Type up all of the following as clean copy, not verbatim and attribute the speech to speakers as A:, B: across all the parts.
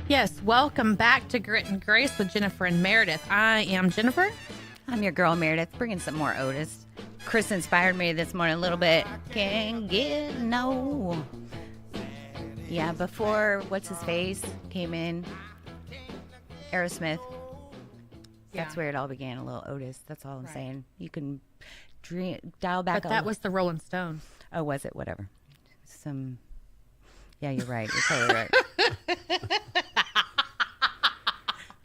A: Yes, welcome back to Grit and Grace with Jennifer and Merideth. I am Jennifer.
B: I'm your girl, Meredith, bringing some more Otis. Chris inspired me this morning a little bit. Can't get no. Yeah, before What's-His-Face came in, Aerosmith. That's where it all began, a little Otis. That's all I'm saying. You can dial back.
A: But that was the Rolling Stones.
B: Oh, was it? Whatever. Yeah, you're right. You're totally right.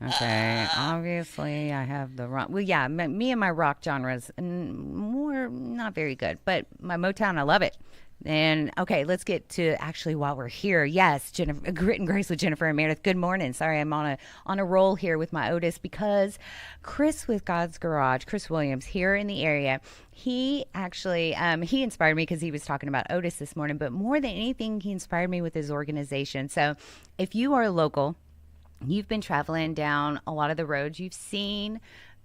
B: Okay, obviously I have the wrong. Well, yeah, me and my rock genres, more not very good, but my Motown, I love it. And okay, let's get to actually while we're here. Yes, Jennifer, Grit and Grace with Jennifer and Meredith. Good morning. Sorry, I'm on a roll here with my Otis because Chris with God's Garage, Chris Williams here in the area. He actually he inspired me because he was talking about Otis this morning. But more than anything, he inspired me with his organization. So if you are local, you've been traveling down a lot of the roads. You've seen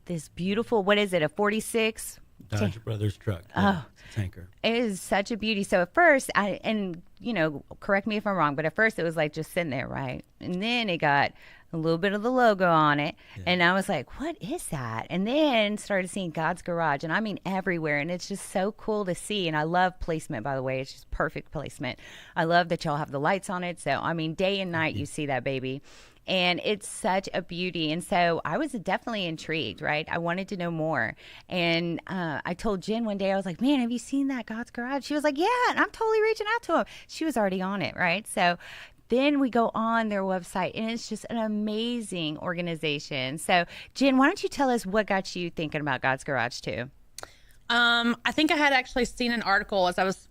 B: this beautiful, what is it, a 46?
C: Dodge Brothers truck.
B: Oh,
C: it's a tanker.
B: It is such a beauty. So at first, correct me if I'm wrong, but at first it was like just sitting there, right? And then it got a little bit of the logo on it. Yeah. And I was like, what is that? And then started seeing God's Garage, and I mean everywhere. And it's just so cool to see. And I love placement, by the way. It's just perfect placement. I love that y'all have the lights on it. So, I mean, day and night you see that baby. And it's such a beauty. And so I was definitely intrigued, right? I wanted to know more. And I told Jen one day, I was like, man, have you seen that God's Garage? She was like, yeah, and I'm totally reaching out to him. She was already on it, right? So then we go on their website, and it's just an amazing organization. So, Jen, why don't you tell us what got you thinking about God's Garage, too?
A: I think I had actually seen an article as I was,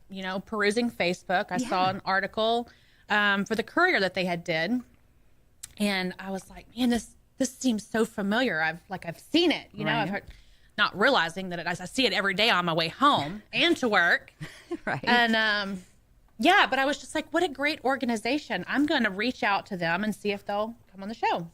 A: perusing Facebook. I saw an article for the Courier that they had did. And I was like, man, this seems so familiar. I've seen it,
B: right.
A: I've heard, not realizing that I see it every day on my way home and to work.
B: Right.
A: And, but I was just like, what a great organization. I'm going to reach out to them and see if they'll come on the show.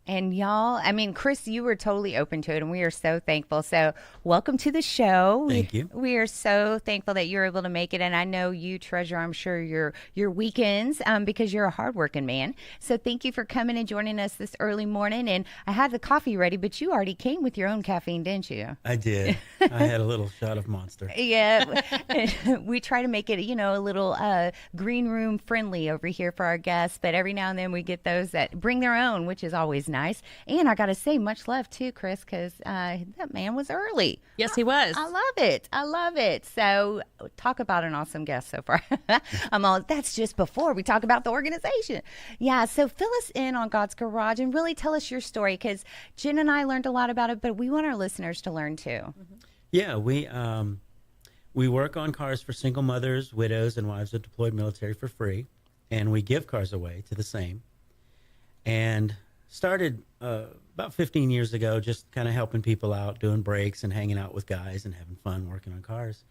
B: And y'all, I mean, Chris, you were totally open to it, and we are so thankful. So welcome to the show.
C: Thank you.
B: We are so thankful that you're able to make it, and I know you treasure, I'm sure, your weekends because you're a hardworking man. So thank you for coming and joining us this early morning. And I had the coffee ready, but you already came with your own caffeine, didn't you?
C: I did. I had a little shot of Monster.
B: Yeah. We try to make it, a little green room friendly over here for our guests, but every now and then we get those that bring their own, which is always nice. And I got to say, much love too, Chris, because that man was early.
A: Yes, he was.
B: I love it. So talk about an awesome guest so far. That's just before we talk about the organization. Yeah. So fill us in on God's Garage and really tell us your story, because Jen and I learned a lot about it, but we want our listeners to learn too. Mm-hmm.
C: Yeah, we work on cars for single mothers, widows, and wives of deployed military for free, and we give cars away to the same. And started about 15 years ago, just kind of helping people out, doing breaks and hanging out with guys and having fun working on cars.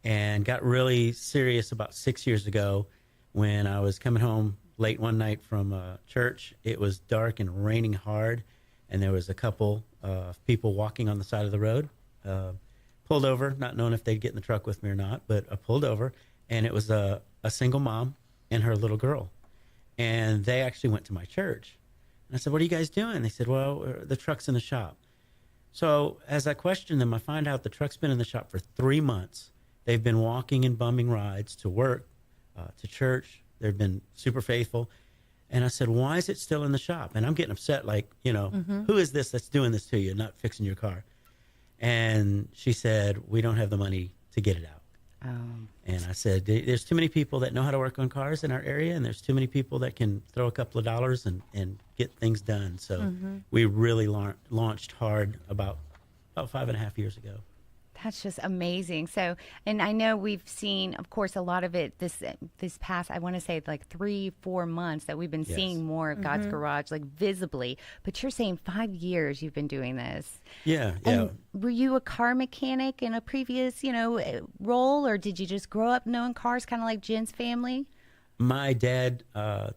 C: And got really serious about 6 years ago when I was coming home late one night from church. It was dark and raining hard, and there was a couple of people walking on the side of the road. Pulled over, not knowing if they'd get in the truck with me or not, but I pulled over, and it was a single mom and her little girl. And they actually went to my church. And I said, what are you guys doing? They said, well, the truck's in the shop. So as I questioned them, I find out the truck's been in the shop for 3 months. They've been walking and bumming rides to work, to church. They've been super faithful. And I said, why is it still in the shop? And I'm getting upset, like, who is this that's doing this to you, not fixing your car? And she said, we don't have the money to get it out. And I said, there's too many people that know how to work on cars in our area, and there's too many people that can throw a couple of dollars and get things done. So we really launched hard about 5.5 years ago.
B: That's just amazing. So, and I know we've seen, of course, a lot of it this past, I want to say like 3-4 months that we've been seeing more of God's Garage, like visibly. But you're saying 5 years you've been doing this.
C: Yeah.
B: And were you a car mechanic in a previous, role, or did you just grow up knowing cars, kind of like Jen's family?
C: My dad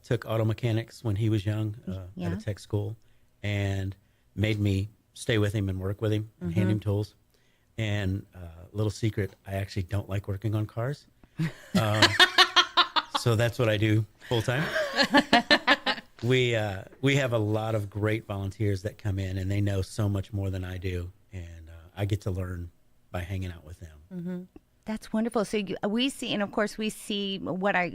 C: took auto mechanics when he was young at a tech school, and made me stay with him and work with him and hand him tools. And little secret, I actually don't like working on cars. So that's what I do full time. we have a lot of great volunteers that come in, and they know so much more than I do, and I get to learn by hanging out with them.
A: Mm-hmm.
B: That's wonderful. So we see, and of course we see what I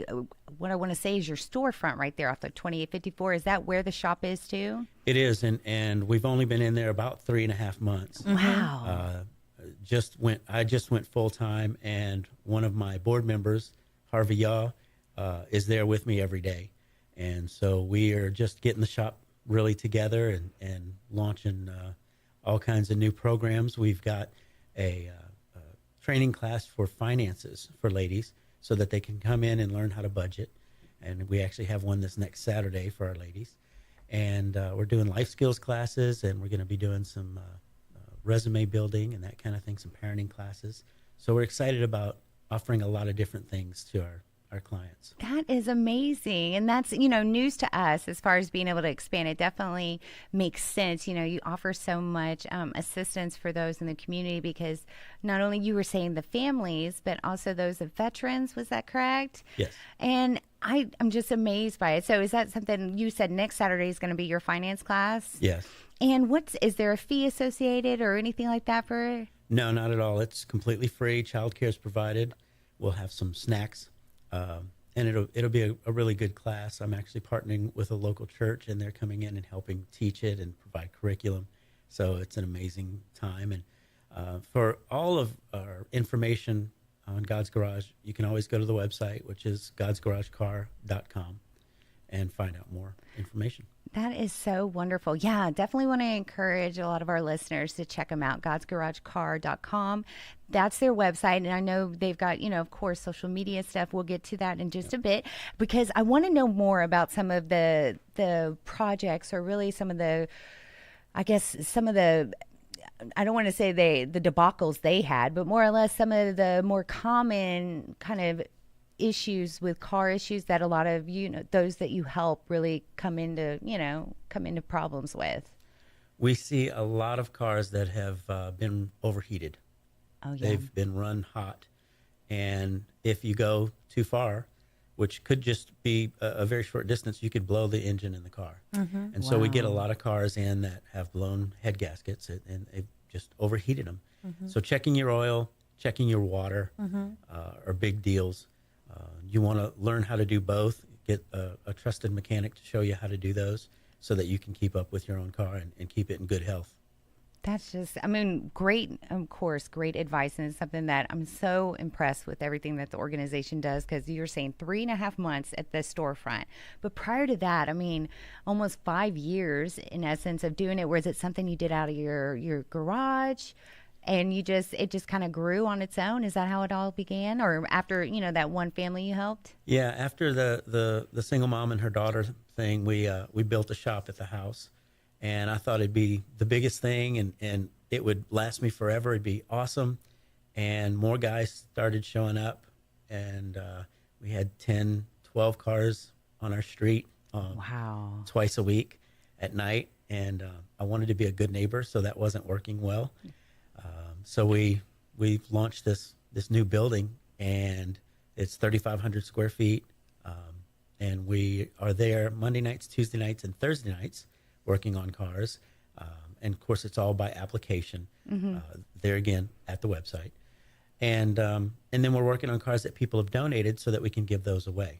B: want to say is your storefront right there off the 2854. Is that where the shop is too?
C: It is, and we've only been in there about 3.5 months.
B: Wow.
C: I just went full time, and one of my board members, Harvey Yaw, is there with me every day, and so we are just getting the shop really together and launching all kinds of new programs. We've got a training class for finances for ladies so that they can come in and learn how to budget. And we actually have one this next Saturday for our ladies. And we're doing life skills classes, and we're going to be doing some resume building and that kind of thing, some parenting classes. So we're excited about offering a lot of different things to our clients.
B: That is amazing. And that's, news to us as far as being able to expand. It definitely makes sense. You offer so much assistance for those in the community, because not only you were saying the families, but also those of veterans. Was that correct?
C: Yes.
B: And I'm just amazed by it. So is that something you said next Saturday is going to be your finance class?
C: Yes.
B: And is there a fee associated or anything like that for?
C: No, not at all. It's completely free. Childcare is provided. We'll have some snacks. And it'll be a really good class. I'm actually partnering with a local church, and they're coming in and helping teach it and provide curriculum. So it's an amazing time. And for all of our information on God's Garage, you can always go to the website, which is godsgaragecar.com, and find out more information.
B: That is so wonderful. Yeah, definitely want to encourage a lot of our listeners to check them out, godsgaragecar.com. That's their website. And I know they've got, of course, social media stuff. We'll get to that in just a bit, because I want to know more about some of the projects, or really some of the, I don't want to say the debacles they had, but more or less some of the more common kind of issues with car issues that a lot of those that you help really come into problems with.
C: We see a lot of cars that have been overheated.
B: Oh yeah.
C: They've been run hot, and if you go too far, which could just be a very short distance, you could blow the engine in the car.
A: Mm-hmm.
C: And so we get a lot of cars in that have blown head gaskets, and they've just overheated them. Mm-hmm. So checking your oil, checking your water are big deals. You want to learn how to do both. Get a trusted mechanic to show you how to do those, so that you can keep up with your own car and keep it in good health.
B: That's just, great, of course, great advice. And it's something that I'm so impressed with everything that the organization does, because you're saying 3.5 months at the storefront. But prior to that, almost 5 years in essence of doing it. Was it something you did out of your garage? And it just kind of grew on its own? Is that how it all began? Or after, that one family you helped?
C: Yeah, after the single mom and her daughter thing, we built a shop at the house. And I thought it'd be the biggest thing, and it would last me forever. It'd be awesome. And more guys started showing up, and we had 10, 12 cars on our street.
B: Wow.
C: Twice a week at night. And I wanted to be a good neighbor, so that wasn't working well. So we launched this new building, and it's 3,500 square feet. And we are there Monday nights, Tuesday nights, and Thursday nights, working on cars. And of course, it's all by application. There again at the website. And then we're working on cars that people have donated, so that we can give those away.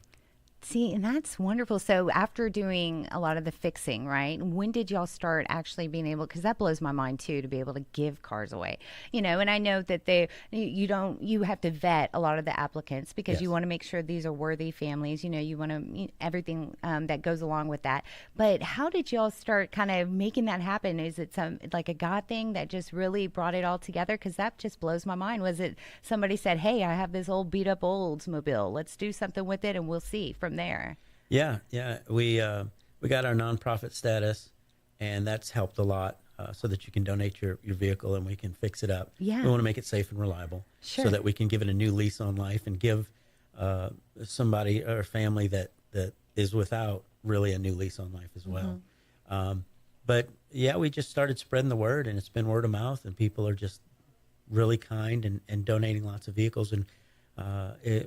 B: See, and that's wonderful. So after doing a lot of the fixing, right, when did y'all start actually being able, because that blows my mind too, to be able to give cars away, and I know that you have to vet a lot of the applicants, because
C: Yes.
B: you want to make sure these are worthy families, you want to, everything that goes along with that. But how did y'all start kind of making that happen? Is it like a God thing that just really brought it all together? Because that just blows my mind. Was it somebody said, hey, I have this old beat up Oldsmobile, let's do something with it and we'll see from there?
C: Yeah. We got our nonprofit status, and that's helped a lot, so that you can donate your vehicle and we can fix it up.
B: Yeah.
C: We want to make it safe and reliable,
B: Sure.
C: so that we can give it a new lease on life, and give somebody or family that is without really a new lease on life as well. But yeah, we just started spreading the word, and it's been word of mouth, and people are just really kind and donating lots of vehicles. And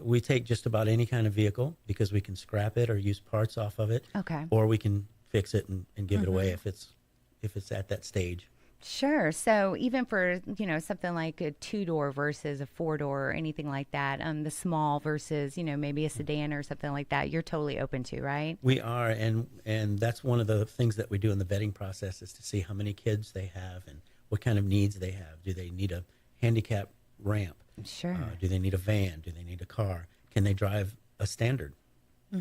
C: We take just about any kind of vehicle because we can scrap it or use parts off of it.
B: Okay.
C: Or we can fix it and give it away if it's at that stage.
B: Sure. So even for, something like a 2-door versus a 4-door or anything like that, the small versus, maybe a sedan or something like that, you're totally open to, right?
C: We are, and that's one of the things that we do in the vetting process is to see how many kids they have and what kind of needs they have. Do they need a handicap ramp?
B: Sure.
C: Do they need a van? Do they need a car? Can they drive a standard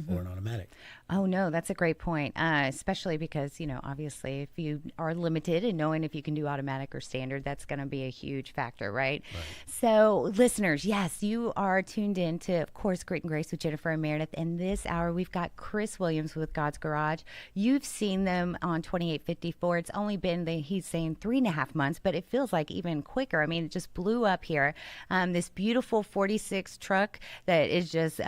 C: or an automatic?
B: Oh, no, that's a great point, especially because, obviously, if you are limited and knowing if you can do automatic or standard, that's going to be a huge factor, right? So, listeners, yes, you are tuned in to, of course, Grit and Grace with Jennifer and Merideth. And this hour, we've got Chris Williams with God's Garage. You've seen them on 2854. It's only been, he's saying 3.5 months, but it feels like even quicker. I mean, it just blew up here. This beautiful 46 truck that is just,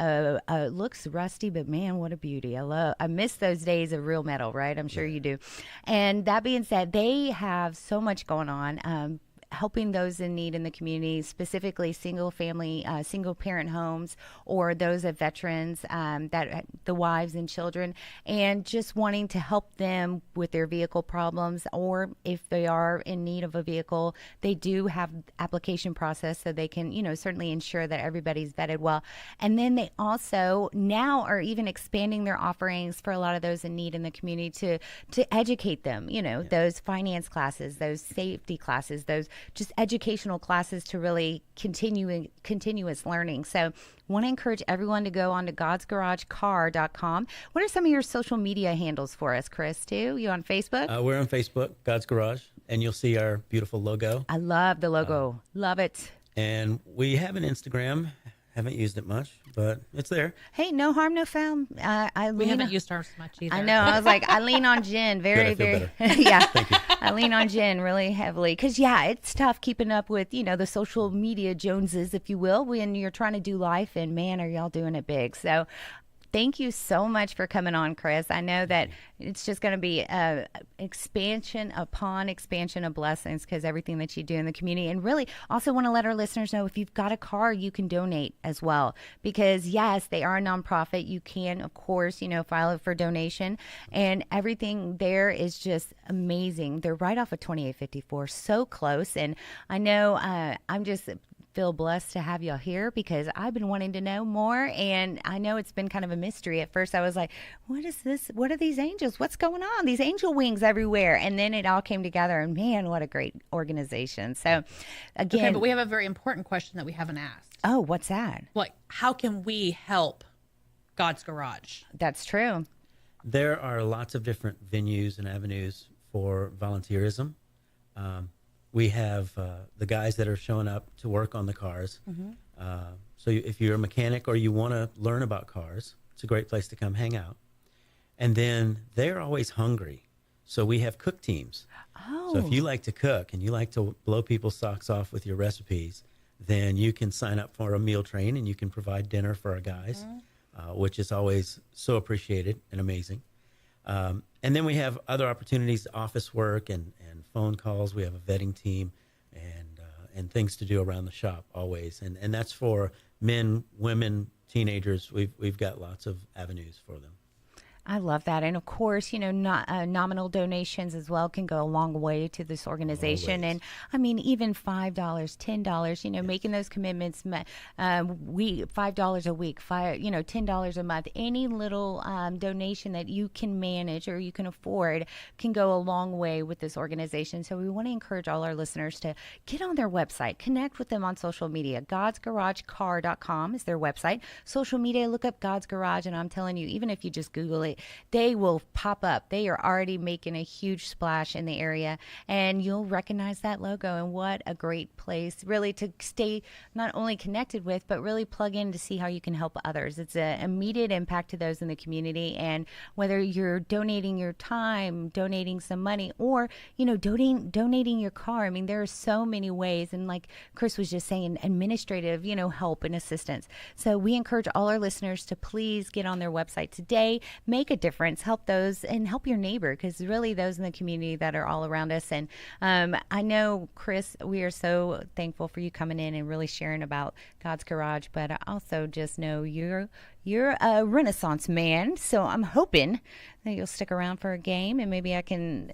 B: looks rusty, but man, what a beauty. I miss those days of real metal, right? I'm sure you do. And that being said, they have so much going on. Helping those in need in the community, specifically single parent homes, or those of veterans, that the wives and children, and just wanting to help them with their vehicle problems, or if they are in need of a vehicle, they do have application process so they can, certainly ensure that everybody's vetted well. And then they also now are even expanding their offerings for a lot of those in need in the community to educate them, those finance classes, those safety classes, those just educational classes to really continuous learning. So want to encourage everyone to go on to godsgaragecar.com. What are some of your social media handles for us, Chris, too? You on Facebook?
C: We're on Facebook, God's Garage, and you'll see our beautiful logo.
B: I love the logo. Love it.
C: And we have an Instagram. Haven't used it much, but it's there.
B: Hey, no harm, no foul.
A: We haven't used ours much either.
B: I know. I was like, I lean on Jen very. Yeah.
C: Thank you.
B: I lean on Jen really heavily because, it's tough keeping up with, the social media Joneses, if you will, when you're trying to do life. And man, are y'all doing it big. So thank you so much for coming on, Chris. I know that it's just going to be expansion upon expansion of blessings because everything that you do in the community. And really also want to let our listeners know if you've got a car, you can donate as well. Because, yes, they are a nonprofit. You can, of course, file it for donation. And everything there is just amazing. They're right off of 2854, so close. And I know I'm just feel blessed to have y'all here because I've been wanting to know more, and I know it's been kind of a mystery. At first I was like, what is this? What are these angels? What's going on? These angel wings everywhere. And then it all came together, and man, what a great organization. So again,
A: okay, but we have a very important question that we haven't asked.
B: Oh, what's that?
A: Like, how can we help God's Garage?
B: That's true.
C: There are lots of different venues and avenues for volunteerism. We have the guys that are showing up to work on the cars. So if you're a mechanic or you want to learn about cars, it's a great place to come hang out. And then they're always hungry. So we have cook teams.
B: Oh.
C: So if you like to cook and you like to blow people's socks off with your recipes, then you can sign up for a meal train and you can provide dinner for our guys, which is always so appreciated and amazing. And then we have other opportunities, office work and phone calls. We have a vetting team and things to do around the shop always. And that's for men, women, teenagers. We've got lots of avenues for them.
B: I love that. And of course, nominal donations as well can go a long way to this organization.
C: Always.
B: And I mean, even $5, $10, yes. Making those commitments, $5 a week, $10 a month, any little donation that you can manage or you can afford can go a long way with this organization. So we want to encourage all our listeners to get on their website, connect with them on social media. godsgaragecar.com is their website. Social media, look up God's Garage. And I'm telling you, even if you just Google it, they will pop up. They are already making a huge splash in the area, and you'll recognize that logo. And what a great place really to stay not only connected with, but really plug in to see how you can help others. It's an immediate impact to those in the community. And whether you're donating your time, donating some money, or, donating your car. I mean, there are so many ways. And like Chris was just saying, administrative, help and assistance. So we encourage all our listeners to please get on their website today. Make make a difference, help those, and help your neighbor, because really those in the community that are all around us. And I know, Chris, we are so thankful for you coming in and really sharing about God's Garage, but I also just know you're a Renaissance man, so I'm hoping that you'll stick around for a game, and maybe I can,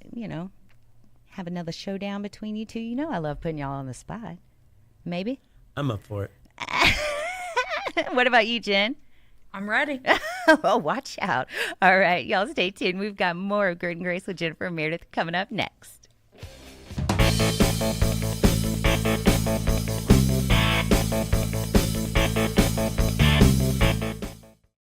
B: have another showdown between you two. I love putting y'all on the spot. Maybe?
C: I'm up for it.
B: What about you, Jen?
A: I'm ready.
B: Oh, watch out. All right, y'all stay tuned. We've got more of Grit and Grace with Jennifer and Merideth coming up next.